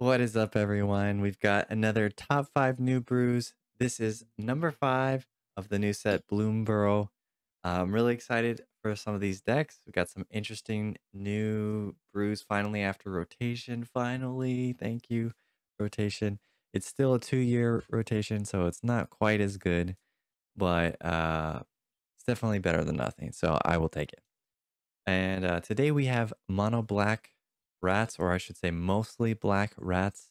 What is up, everyone? We've got another top five new brews. This is number five of the new set, Bloomburrow. I'm really excited for some of these decks. We've got some interesting new brews finally after rotation. Finally, thank you, rotation. It's still a 2-year rotation, so it's not quite as good, but it's definitely better than nothing. So I will take it. And today we have mono black rats, or I should say mostly black rats.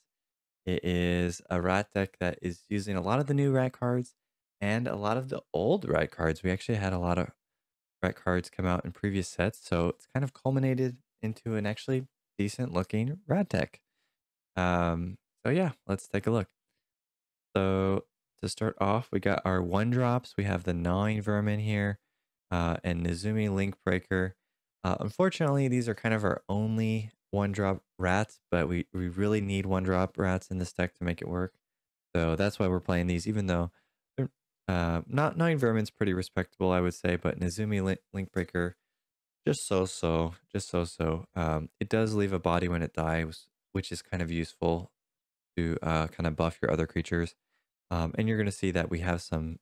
It is a rat deck that is using a lot of the new rat cards and a lot of the old rat cards. We actually had a lot of rat cards come out in previous sets, so it's kind of culminated into an actually decent looking rat deck. So yeah, let's take a look. So to start off, we got our one drops. We have the gnawing vermin here, and Nizumi Link Breaker. Unfortunately, these are kind of our only one drop rats, but we really need one drop rats in this deck to make it work. So that's why we're playing these, even though they're, not gnawing vermin's pretty respectable, I would say, but Nizumi Link Breaker just so. It does leave a body when it dies, which is kind of useful to kind of buff your other creatures. And you're going to see that we have some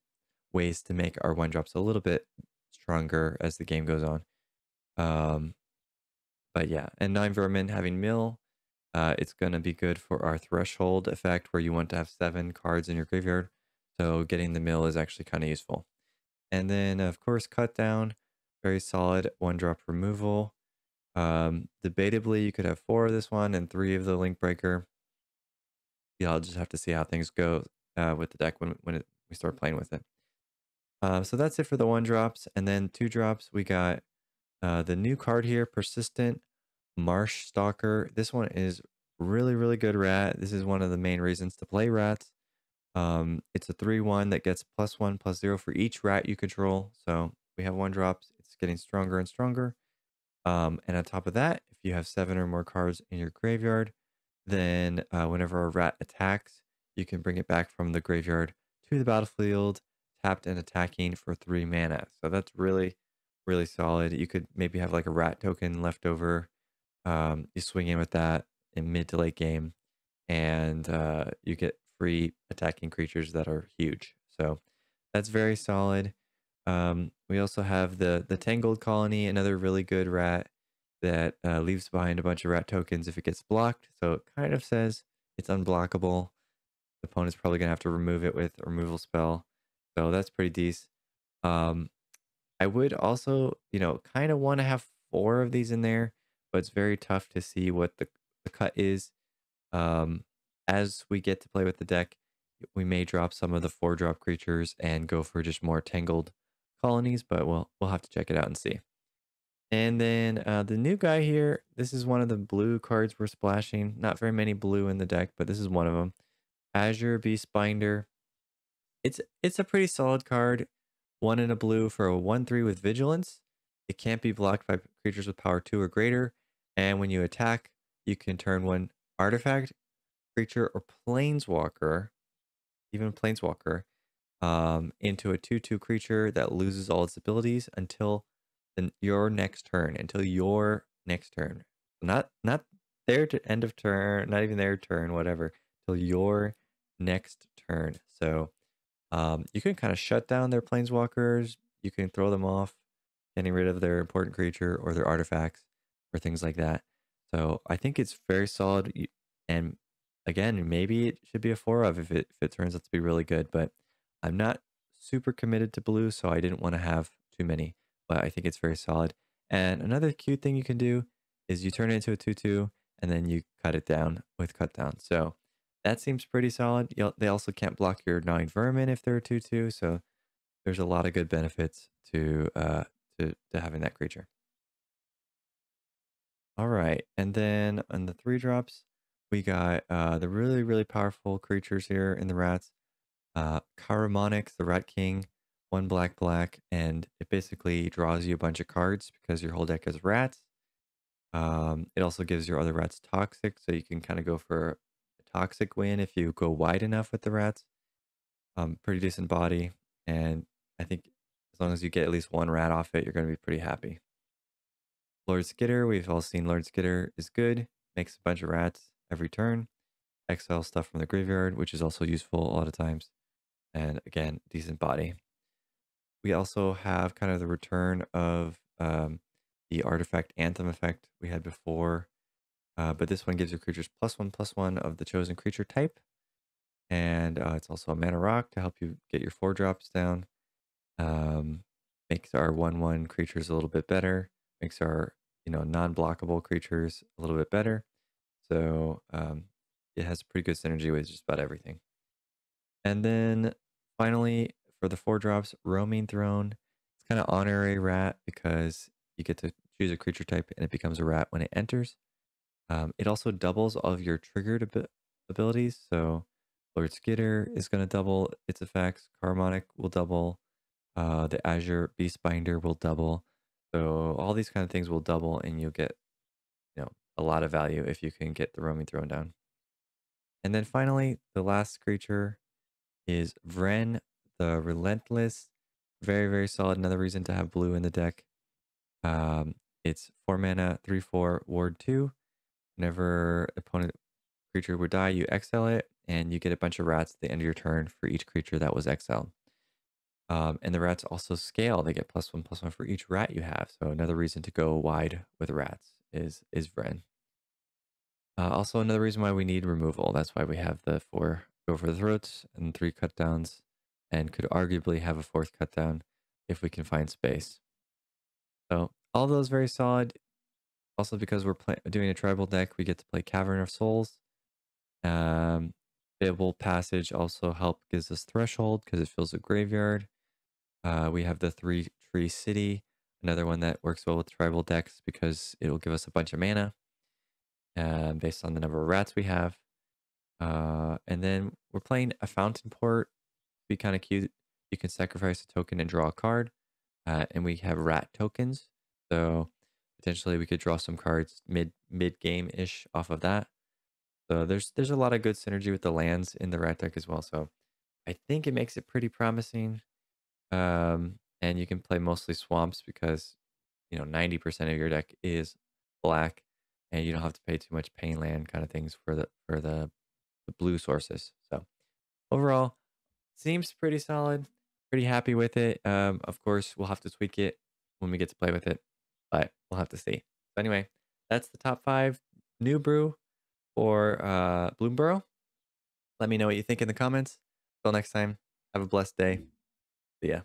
ways to make our one drops a little bit stronger as the game goes on. But yeah, and nine vermin having mill, it's going to be good for our threshold effect where you want to have 7 cards in your graveyard. So getting the mill is actually kind of useful. And then of course, cut down, very solid one drop removal. Debatably, you could have 4 of this one and 3 of the link breaker. Yeah, I'll just have to see how things go with the deck when we start playing with it. So that's it for the one drops. And then 2 drops, we got the new card here, Persistent Marsh Stalker. This one is really good rat. This is one of the main reasons to play rats. It's a 3/1 that gets +1/+0 for each rat you control. So we have one drops. It's getting stronger and stronger. And on top of that, if you have 7 or more cards in your graveyard, then whenever a rat attacks, you can bring it back from the graveyard to the battlefield, tapped and attacking for 3 mana. So that's really solid. You could maybe have like a rat token left over. You swing in with that in mid to late game, and you get free attacking creatures that are huge. So that's very solid. We also have the Tangled Colony, another really good rat that leaves behind a bunch of rat tokens if it gets blocked. So it kind of says it's unblockable. The opponent's probably going to have to remove it with a removal spell. So that's pretty decent. I would also, kind of want to have 4 of these in there, but it's very tough to see what the cut is. As we get to play with the deck, we may drop some of the 4-drop creatures and go for just more tangled colonies, but we'll have to check it out and see. And then the new guy here, this is one of the blue cards we're splashing. Not very many blue in the deck, but this is one of them. Azure Beastbinder. It's a pretty solid card. 1 in a blue for a 1/3 with Vigilance. It can't be blocked by creatures with power 2 or greater. And when you attack, you can turn 1 artifact, creature, or planeswalker, even planeswalker, into a 2/2 creature that loses all its abilities until your next turn. Until your next turn. Not their end of turn, not even their turn, whatever. Till your next turn. So you can kind of shut down their planeswalkers. You can throw them off, getting rid of their important creature or their artifacts or things like that. So I think it's very solid. And again, maybe it should be a 4 of if it turns out to be really good. But I'm not super committed to blue, so I didn't want to have too many. But I think it's very solid. And another cute thing you can do is you turn it into a 2/2 and then you cut it down with cut down. So that seems pretty solid. They also can't block your 9 vermin if they're a 2/2, so there's a lot of good benefits to having that creature. All right, and then on the 3 drops, we got the really powerful creatures here in the rats. Chiromonyx, the Rat King, 1 black, and it basically draws you a bunch of cards because your whole deck is rats. It also gives your other rats toxic, so you can kind of go for a toxic win if you go wide enough with the rats. Pretty decent body, and I think as long as you get at least 1 rat off it, you're going to be pretty happy. Lord Skitter, we've all seen Lord Skitter is good, makes a bunch of rats every turn. exile stuff from the graveyard, which is also useful a lot of times. And again, decent body. We also have kind of the return of the artifact Anthem effect we had before. But this one gives your creatures +1/+1 of the chosen creature type. And it's also a mana rock to help you get your 4-drops down. Makes our 1/1 creatures a little bit better. Makes our non-blockable creatures a little bit better. So it has pretty good synergy with just about everything. And then finally, for the 4-drops, Roaming Throne. It's kind of honorary rat because you get to choose a creature type and it becomes a rat when it enters. It also doubles all of your triggered abilities. So Lord Skitter is going to double its effects. Harmonic will double. The Azure Beastbinder will double. So all these kind of things will double, and you'll get a lot of value if you can get the Roaming Throne down. And then finally, the last creature is Vren, the Relentless. Very, very solid. Another reason to have blue in the deck. It's 4 mana, 3/4, ward 2. Whenever opponent creature would die, you exile it, and you get a bunch of rats at the end of your turn for each creature that was exiled. And the rats also scale. They get +1/+1 for each rat you have. So another reason to go wide with rats is Vren. Also another reason why we need removal. That's why we have the 4 go for the throats and 3 cut downs, and could arguably have a 4th cut down if we can find space. So all those very solid. Also, because we're doing a tribal deck, we get to play Cavern of Souls. Fable Passage also gives us Threshold because it fills a graveyard. We have the 3-tree City, another one that works well with tribal decks because it will give us a bunch of mana based on the number of rats we have. And then we're playing a Fountain Port. Be kind of cute. You can sacrifice a token and draw a card. And we have rat tokens. So potentially we could draw some cards mid game ish off of that. So there's a lot of good synergy with the lands in the rat deck as well. So I think it makes it pretty promising. And you can play mostly swamps because 90% of your deck is black, and you don't have to pay too much pain land kind of things for the blue sources. So overall, seems pretty solid. Pretty happy with it. Of course, we'll have to tweak it when we get to play with it, but we'll have to see. So anyway, that's the top 5 new brew for Bloomburrow. Let me know what you think in the comments. Till next time, have a blessed day. See ya.